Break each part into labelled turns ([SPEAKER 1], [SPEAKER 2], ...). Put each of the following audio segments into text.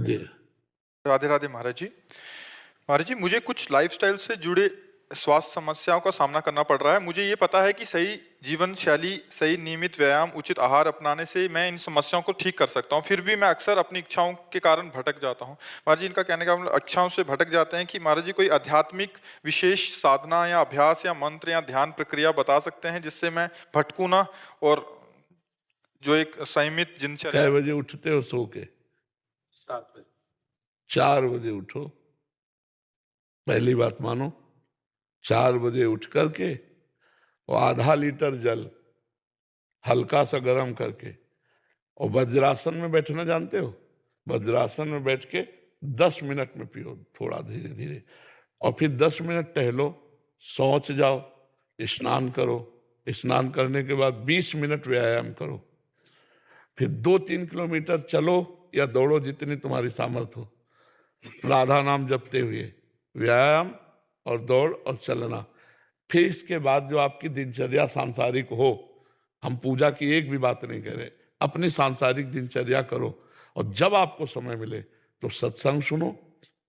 [SPEAKER 1] जी
[SPEAKER 2] राधे राधे महाराज जी। महाराज जी, मुझे कुछ लाइफस्टाइल से जुड़े स्वास्थ्य समस्याओं का सामना करना पड़ रहा है। मुझे ये पता है कि सही जीवन शैली, सही नियमित व्यायाम, उचित आहार अपनाने से मैं इन समस्याओं को ठीक कर सकता हूँ। फिर भी मैं अक्सर अपनी इच्छाओं के कारण भटक जाता हूँ। महाराज जी, इनका कहने का मतलब इच्छाओं से भटक जाते हैं कि महाराज जी कोई आध्यात्मिक विशेष साधना या अभ्यास या मंत्र या ध्यान प्रक्रिया बता सकते हैं जिससे मैं भटकूं ना, और जो एक संयमित दिनचर्या।
[SPEAKER 1] कै बजे उठते हो सो के?
[SPEAKER 3] 7 बजे।
[SPEAKER 1] 4 बजे उठो। पहली बात मानो, 4 बजे उठ करके और आधा लीटर जल हल्का सा गर्म करके और वज्रासन में बैठना जानते हो? वज्रासन में बैठ के 10 मिनट में पियो, थोड़ा धीरे धीरे, और फिर 10 मिनट टहलो, शौच जाओ, स्नान करो, स्नान करने के बाद 20 मिनट व्यायाम करो, फिर 2-3 किलोमीटर चलो या दौड़ो जितनी तुम्हारी सामर्थ्य हो, राधा नाम जपते हुए व्यायाम और दौड़ और चलना। फिर इसके बाद जो आपकी दिनचर्या सांसारिक हो, हम पूजा की एक भी बात नहीं कह रहे, अपनी सांसारिक दिनचर्या करो, और जब आपको समय मिले तो सत्संग सुनो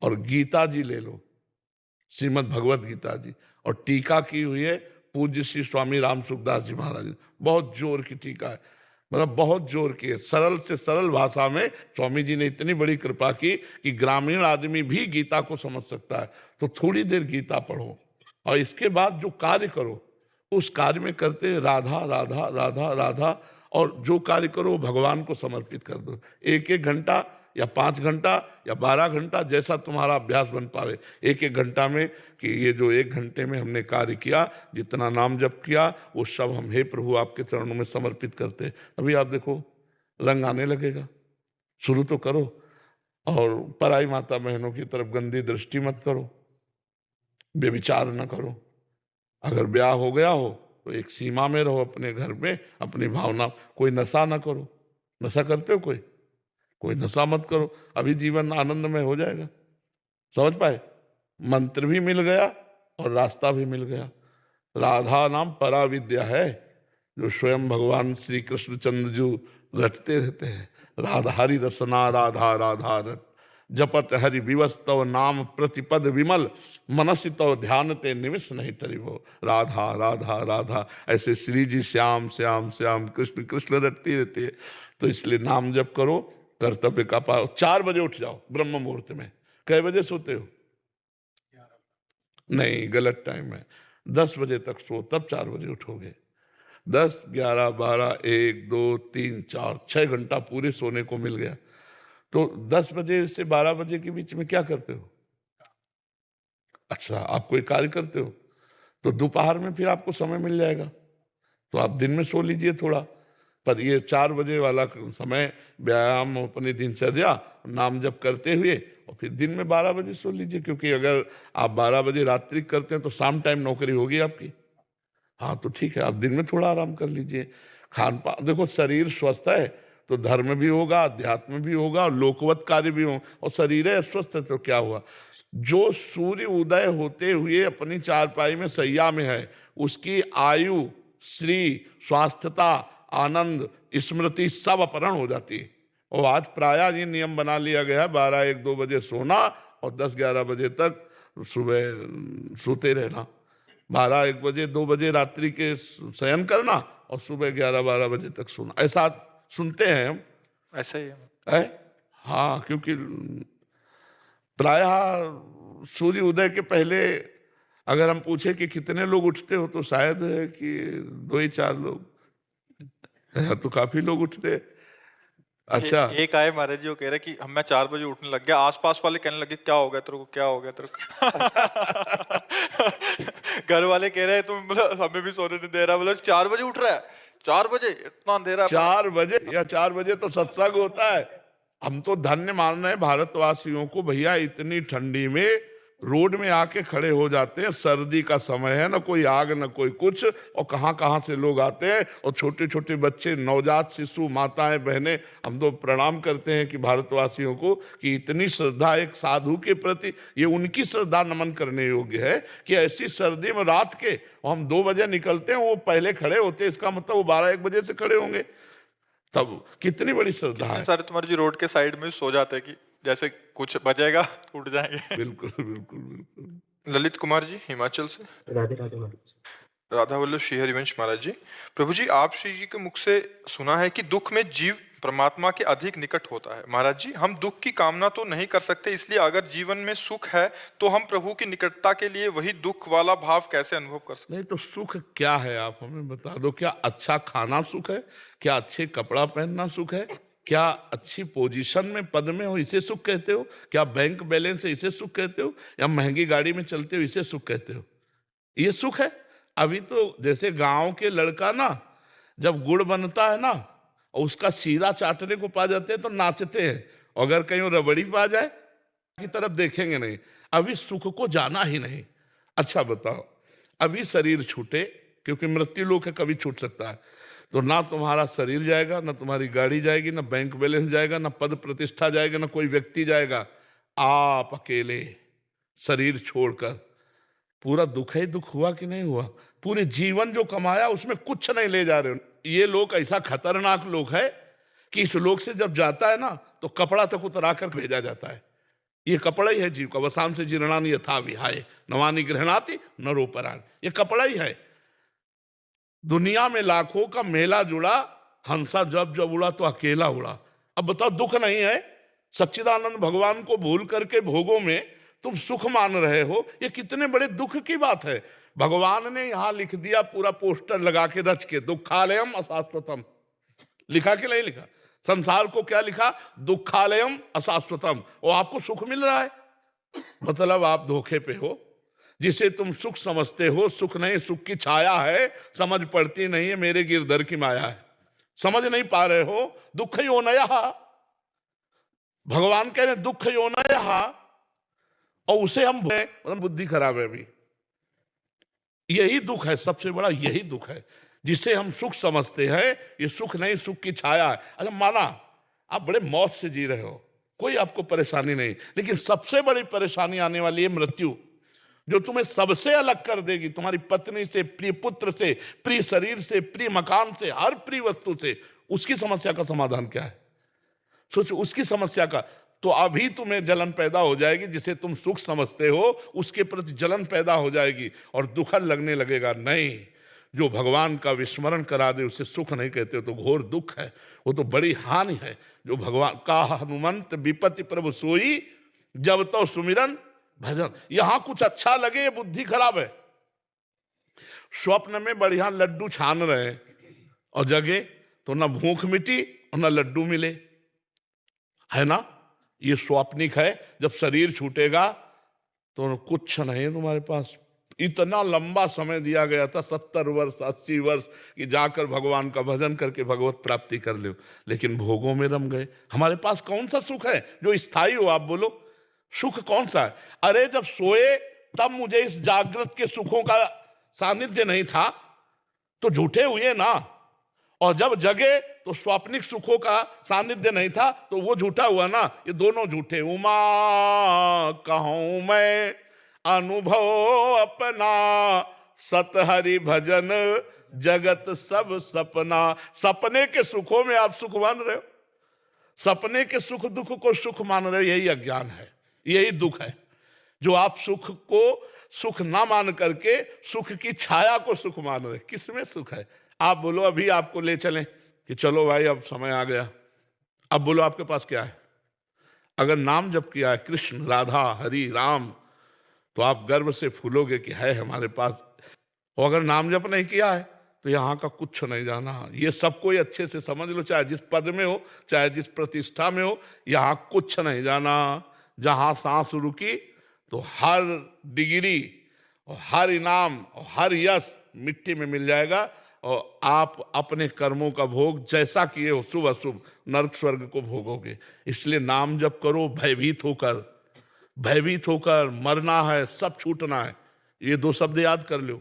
[SPEAKER 1] और गीता जी ले लो, श्रीमद् भगवत गीता जी, और टीका की हुई है पूज्य श्री स्वामी राम सुखदास जी महाराज ने, बहुत जोर की टीका है, मतलब बहुत जोर की है, सरल से सरल भाषा में स्वामी जी ने इतनी बड़ी कृपा की कि ग्रामीण आदमी भी गीता को समझ सकता है। तो थोड़ी देर गीता पढ़ो और इसके बाद जो कार्य करो उस कार्य में करते राधा राधा राधा राधा, और जो कार्य करो वो भगवान को समर्पित कर दो। 1-1 घंटा या 5 घंटा या 12 घंटा, जैसा तुम्हारा अभ्यास बन पावे। 1-1 घंटा में कि ये जो 1 घंटे में हमने कार्य किया, जितना नाम जप किया, वो सब हम हे प्रभु आपके चरणों में समर्पित करते हैं। अभी आप देखो रंग आने लगेगा। शुरू तो करो, और पराई माता बहनों की तरफ गंदी दृष्टि मत करो, बेविचार न करो। अगर ब्याह हो गया हो तो एक सीमा में रहो, अपने घर में अपनी भावना, कोई नशा ना करो। नशा करते हो कोई नशा मत करो, अभी जीवन आनंदमय हो जाएगा। समझ पाए? मंत्र भी मिल गया और रास्ता भी मिल गया। राधा नाम परा विद्या है, जो स्वयं भगवान श्री कृष्णचंद्र जो रटते रहते हैं। राधा हरि रसना राधा राधा रट, जपत हरि विवस तव नाम प्रतिपद विमल, मनसि तव ध्यान ते निमिष नहीं तरिबो। राधा राधा राधा, ऐसे श्री जी श्याम श्याम श्याम कृष्ण कृष्ण रटती रहती है। तो इसलिए नाम जप करो, कर्तव्य का पाओ। 4 बजे उठ जाओ ब्रह्म मुहूर्त में। कै बजे सोते हो? नहीं, गलत टाइम है। 10 बजे तक सो, तब 4 बजे उठोगे। 10, 11, 12, 1, 2, 3, 4, 6 घंटा पूरे सोने को मिल गया। तो 10 बजे से 12 बजे के बीच में क्या करते हो? अच्छा, आप कोई कार्य करते हो तो दोपहर में फिर आपको समय मिल जाएगा, तो आप दिन में सो लीजिए थोड़ा। पर ये 4 बजे वाला समय व्यायाम, अपनी दिनचर्या, नाम जप करते हुए, और फिर दिन में 12 बजे सो लीजिए, क्योंकि अगर आप 12 बजे रात्रि करते हैं तो शाम टाइम नौकरी होगी आपकी। हाँ, तो ठीक है, आप दिन में थोड़ा आराम कर लीजिए। खान पान देखो, शरीर स्वस्थ है तो धर्म भी होगा, अध्यात्म भी होगा, और लोकवत कार्य भी हो। और शरीर है स्वस्थ है तो क्या हुआ? जो सूर्य उदय होते हुए अपनी चारपाई में सैया में है, उसकी आयु, श्री, स्वास्थ्यता, आनंद, स्मृति सब अपहरण हो जाती है। और आज प्रायः ये नियम बना लिया गया है 12-1-2 बजे सोना और 10-11 बजे तक सुबह सोते रहना। 12-1 बजे 2 बजे रात्रि के शयन करना और सुबह 11-12 बजे तक सोना, ऐसा सुनते हैं हम।
[SPEAKER 2] ऐसा ही है।
[SPEAKER 1] हाँ, क्योंकि प्रायः सूर्य उदय के पहले अगर हम पूछे कि कितने लोग उठते हो तो शायद है कि 2 ही 4 लोग, या तो काफी लोग उठते। अच्छा,
[SPEAKER 2] एक आए महाराज जी, वो कह रहे कि हम, मैं 4 बजे उठने लग गया, आसपास वाले कहने लगे क्या हो गया तेरे को, क्या हो गया तेरे को। घर वाले कह रहे हैं तुम, मतलब हमें भी सोने नहीं दे रहा, बोला 4 बजे उठ रहा है, 4 बजे इतना अंधेरा।
[SPEAKER 1] 4 बजे या 4 बजे तो सत्संग होता है। हम तो धन्य मान रहे हैं भारतवासियों को, भैया इतनी ठंडी में रोड में आके खड़े हो जाते हैं। सर्दी का समय है, ना कोई आग ना कोई कुछ, और कहाँ कहाँ से लोग आते हैं, और छोटे छोटे बच्चे, नवजात शिशु, माताएं, बहनें। हम तो प्रणाम करते हैं कि भारतवासियों को कि इतनी श्रद्धा एक साधु के प्रति, ये उनकी श्रद्धा नमन करने योग्य है कि ऐसी सर्दी में रात के हम 2 बजे निकलते हैं, वो पहले खड़े होते हैं, इसका मतलब वो 12-1 बजे से खड़े होंगे, तब कितनी बड़ी श्रद्धा है।
[SPEAKER 2] सारे तुम्हारे जी रोड के साइड में सो जाते हैं कि जैसे कुछ बचेगा उठ जाएंगे।
[SPEAKER 1] बिल्कुल बिल्कुल बिल्कुल।
[SPEAKER 2] ललित कुमार जी हिमाचल से।
[SPEAKER 3] राधे राधे महाराज।
[SPEAKER 2] राधा वल्लभ श्री हरिवंश महाराज जी, प्रभु जी आप श्री जी के मुख से सुना है कि दुख में जीव परमात्मा के अधिक निकट होता है। महाराज जी हम दुख की कामना तो नहीं कर सकते, इसलिए अगर जीवन में सुख है तो हम प्रभु की निकटता के लिए वही दुख वाला भाव कैसे अनुभव कर सकते?
[SPEAKER 1] नहीं तो सुख क्या है आप हमें बता दो। क्या अच्छा खाना सुख है? क्या अच्छे कपड़ा पहनना सुख है? क्या अच्छी पोजीशन में पद में हो इसे सुख कहते हो? क्या बैंक बैलेंस है इसे सुख कहते हो? या महंगी गाड़ी में चलते हो इसे सुख कहते हो? ये सुख है? अभी तो जैसे गांव के लड़का ना जब गुड़ बनता है ना और उसका सीधा चाटने को पा जाते हैं तो नाचते हैं, और अगर कहीं रबड़ी पा जाए की तरफ देखेंगे नहीं। अभी सुख को जाना ही नहीं। अच्छा बताओ, अभी शरीर छूटे, क्योंकि मृत्यु लोक है, कभी छूट सकता है, तो ना तुम्हारा शरीर जाएगा, ना तुम्हारी गाड़ी जाएगी, ना बैंक बैलेंस जाएगा, ना पद प्रतिष्ठा जाएगा, ना कोई व्यक्ति जाएगा। आप अकेले शरीर छोड़कर पूरा दुख ही दुख हुआ कि नहीं हुआ? पूरे जीवन जो कमाया उसमें कुछ नहीं ले जा रहे हो। ये लोग ऐसा खतरनाक लोग है कि इस लोग से जब जाता है ना तो कपड़ा तक उतरा कर भेजा जाता है। ये कपड़ा ही है जीव का। वसांस जीर्णानि यथा विहाय नवानि गृह्णाति नरोपराण। ये कपड़ा ही है। दुनिया में लाखों का मेला जुड़ा, हंसा जब जब उड़ा तो अकेला उड़ा। अब बताओ दुख नहीं है? सच्चिदानंद भगवान को भूल करके भोगों में तुम सुख मान रहे हो, ये कितने बड़े दुख की बात है। भगवान ने यहां लिख दिया पूरा पोस्टर लगा के रच के, दुखालयम अशाश्वतम। लिखा कि नहीं लिखा? संसार को क्या लिखा? दुखालयम अशाश्वतम। और आपको सुख मिल रहा है, मतलब आप धोखे पे हो। जिसे तुम सुख समझते हो सुख नहीं, सुख की छाया है, समझ पड़ती नहीं है, मेरे गिरधर की माया है। समझ नहीं पा रहे हो। दुख योनयः, भगवान कह रहे दुख योनयः, और उसे हम बुद्धि खराब है। अभी यही दुख है, सबसे बड़ा यही दुख है जिसे हम सुख समझते हैं। ये सुख नहीं, सुख की छाया है। अच्छा माना आप बड़े मौत से जी रहे हो, कोई आपको परेशानी नहीं, लेकिन सबसे बड़ी परेशानी आने वाली है मृत्यु, जो तुम्हें सबसे अलग कर देगी, तुम्हारी पत्नी से, प्रिय पुत्र से, प्रिय शरीर से, प्रिय मकान से, हर प्रिय वस्तु से। उसकी समस्या का समाधान क्या है? सोचो उसकी समस्या का। तो अभी तुम्हें जलन पैदा हो जाएगी, जिसे तुम सुख समझते हो उसके प्रति जलन पैदा हो जाएगी और दुखद लगने लगेगा। नहीं, जो भगवान का विस्मरण करा दे उसे सुख नहीं कहते हो, तो घोर दुख है, वो तो बड़ी हानि है। जो भगवान का हनुमंत विपत्ति प्रभु सोई, जब तो सुमिरन भजन। यहां कुछ अच्छा लगे, बुद्धि खराब है। स्वप्न में बढ़िया लड्डू छान रहे हैं और जगे तो ना भूख मिटी और ना लड्डू मिले, है ना? ये स्वप्निक है। जब शरीर छूटेगा तो कुछ नहीं तुम्हारे पास। इतना लंबा समय दिया गया था, 70 वर्ष 80 वर्ष, कि जाकर भगवान का भजन करके भगवत प्राप्ति कर लो, लेकिन भोगों में रम गए। हमारे पास कौन सा सुख है जो स्थायी हो? आप बोलो सुख कौन सा है? अरे जब सोए तब मुझे इस जागृत के सुखों का सानिध्य नहीं था, तो झूठे हुए ना। और जब जगे तो स्वाप्निक सुखों का सानिध्य नहीं था, तो वो झूठा हुआ ना। ये दोनों झूठे। उमा कहूं मैं अनुभव अपना, सत हरि भजन जगत सब सपना। सपने के सुखों में आप सुख मान रहे हो, सपने के सुख दुख को सुख मान रहे हो। यही अज्ञान है, यही दुख है, जो आप सुख को सुख ना मान करके सुख की छाया को सुख मान रहे। किसमें सुख है? आप बोलो अभी आपको ले चलें कि चलो भाई अब समय आ गया, अब बोलो आपके पास क्या है? अगर नाम जप किया है, कृष्ण राधा हरि राम, तो आप गर्व से फूलोगे कि है हमारे पास। और अगर नाम जप नहीं किया है तो यहाँ का कुछ नहीं जाना। ये सब कोई अच्छे से समझ लो, चाहे जिस पद में हो, चाहे जिस प्रतिष्ठा में हो, यहाँ कुछ नहीं जाना। जहाँ सांस रुकी तो हर डिग्री और हर इनाम और हर यश मिट्टी में मिल जाएगा, और आप अपने कर्मों का भोग जैसा किए हो, शुभ अशुभ, नरक स्वर्ग को भोगोगे। इसलिए नाम जप करो भयभीत होकर। भयभीत होकर मरना है, सब छूटना है। ये दो शब्द याद कर लो,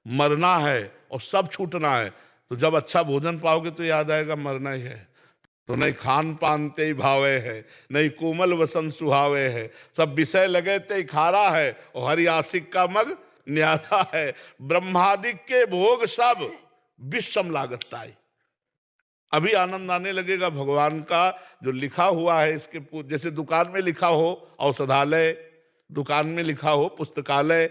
[SPEAKER 1] मरना है और सब छूटना है। तो जब अच्छा भोजन पाओगे तो याद आएगा मरना ही है। तो नहीं खान पान ते भावे है, नहीं कोमल वसन सुहावे है, सब विषय लगे ते खारा है, और हरि आशिक का मग न्यारा है। ब्रह्मादिक के भोग सब विषम लागताई। अभी आनंद आने लगेगा भगवान का जो लिखा हुआ है इसके जैसे दुकान में लिखा हो औषधालय, दुकान में लिखा हो पुस्तकालय,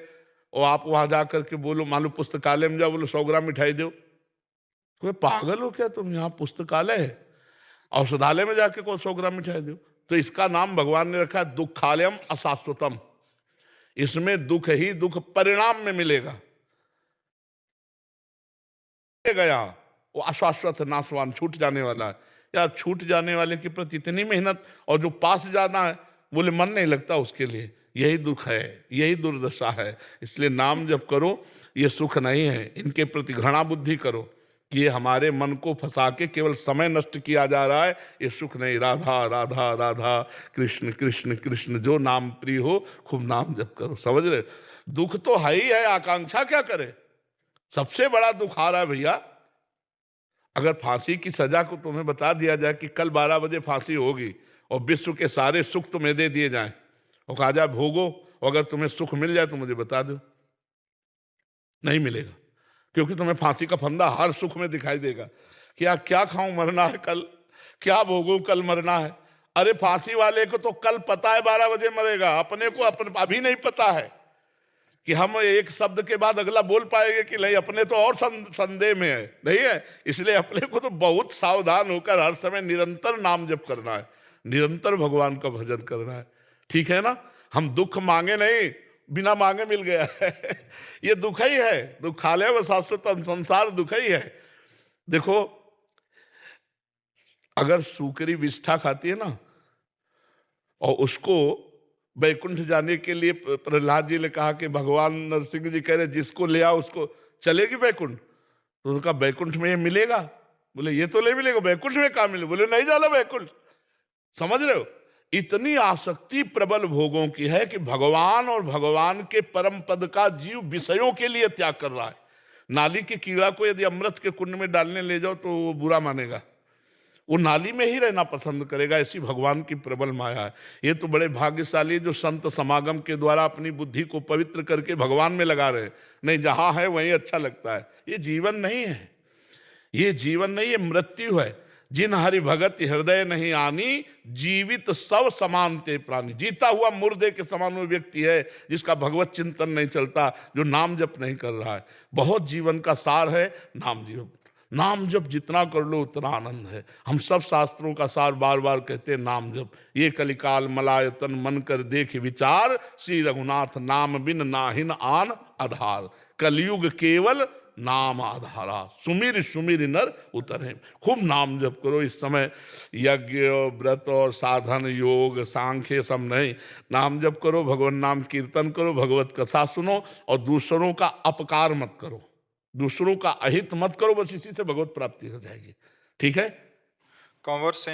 [SPEAKER 1] और आप वहां जा करके बोलो, मान लो पुस्तकालय में जाओ, बोलो 100 ग्राम मिठाई दो, तो पागल हो क्या तुम, यहाँ पुस्तकालय है, औषधालय में जाके को 100 ग्राम मिठाई दो। तो इसका नाम भगवान ने रखा है दुखालयम अशाश्वतम। इसमें दुख ही दुख परिणाम में मिलेगा, यहाँ वो अशाश्वत नाशवान छूट जाने वाला है। यार छूट जाने वाले के प्रति इतनी मेहनत, और जो पास जाना है बोले मन नहीं लगता उसके लिए, यही दुख है, यही दुर्दशा है। इसलिए नाम जप करो, ये सुख नहीं है, इनके प्रति घृणा बुद्धि करो कि ये हमारे मन को फंसा के केवल समय नष्ट किया जा रहा है, ये सुख नहीं। राधा राधा राधा कृष्ण कृष्ण कृष्ण, जो नाम प्रिय हो खूब नाम जप करो। समझ रहे, दुख तो है ही है, आकांक्षा क्या करे। सबसे बड़ा दुख आ रहा है भैया, अगर फांसी की सजा को तुम्हें बता दिया जाए कि कल 12 बजे फांसी होगी और विश्व के सारे सुख तुम्हें दे दिए जाएं और कहा जाए भोगो, अगर तुम्हें सुख मिल जाए तो मुझे बता दो, नहीं मिलेगा, क्योंकि तुम्हें फांसी का फंदा हर सुख में दिखाई देगा। क्या क्या खाऊं, मरना है कल, क्या भोगूं, कल मरना है। अरे फांसी वाले को तो कल पता है 12 बजे मरेगा, अपने को अभी नहीं पता है कि हम एक शब्द के बाद अगला बोल पाएंगे कि नहीं, अपने तो और संदेह में है, नहीं है। इसलिए अपने को तो बहुत सावधान होकर हर समय निरंतर नाम जप करना है, निरंतर भगवान का भजन करना है, ठीक है ना। हम दुख मांगे नहीं, बिना मांगे मिल गया है ये दुख ही है, दुखालय व शाश्वतम, संसार दुख ही है। देखो अगर सूकरी विष्ठा खाती है ना, और उसको बैकुंठ जाने के लिए प्रहलाद जी ने कहा कि भगवान नरसिंह जी कह रहे जिसको ले आओ उसको चलेगी बैकुंठ, तो उनका बैकुंठ में ये मिलेगा, बोले ये तो नहीं मिलेगा, बैकुंठ में कहाँ मिले, बोले नहीं जाला बैकुंठ। समझ रहे हो, इतनी आसक्ति प्रबल भोगों की है कि भगवान और भगवान के परम पद का जीव विषयों के लिए त्याग कर रहा है। नाली के कीड़ा को यदि अमृत के कुंड में डालने ले जाओ तो वो बुरा मानेगा, वो नाली में ही रहना पसंद करेगा। ऐसी भगवान की प्रबल माया है। ये तो बड़े भाग्यशाली जो संत समागम के द्वारा अपनी बुद्धि को पवित्र करके भगवान में लगा रहे, नहीं जहां है वहीं अच्छा लगता है। ये जीवन नहीं है, ये जीवन नहीं, ये मृत्यु है। जिन हरि भगत हृदय नहीं आनी, जीवित सब समान ते प्राणी। जीता हुआ मुर्दे के समान वो व्यक्ति है जिसका भगवत चिंतन नहीं चलता, जो नाम जप नहीं कर रहा है। बहुत जीवन का सार है नाम जप। नाम जप जितना कर लो उतना आनंद है। हम सब शास्त्रों का सार बार बार कहते हैं नाम जप। ये कलिकाल मलायतन मन कर देख विचार, श्री रघुनाथ नाम बिन नाहिन आन आधार। कलयुग केवल नाम आधारा, सुमिर सुमिर नर उतरे। खूब नाम जप करो। इस समय यज्ञ व्रत और साधन योग सांख्य सब नहीं, नाम जप करो, भगवान नाम कीर्तन करो, भगवत कथा सुनो, और दूसरों का अपकार मत करो, दूसरों का अहित मत करो, बस इसी से भगवत प्राप्ति हो जाएगी, ठीक है।
[SPEAKER 2] कंवर से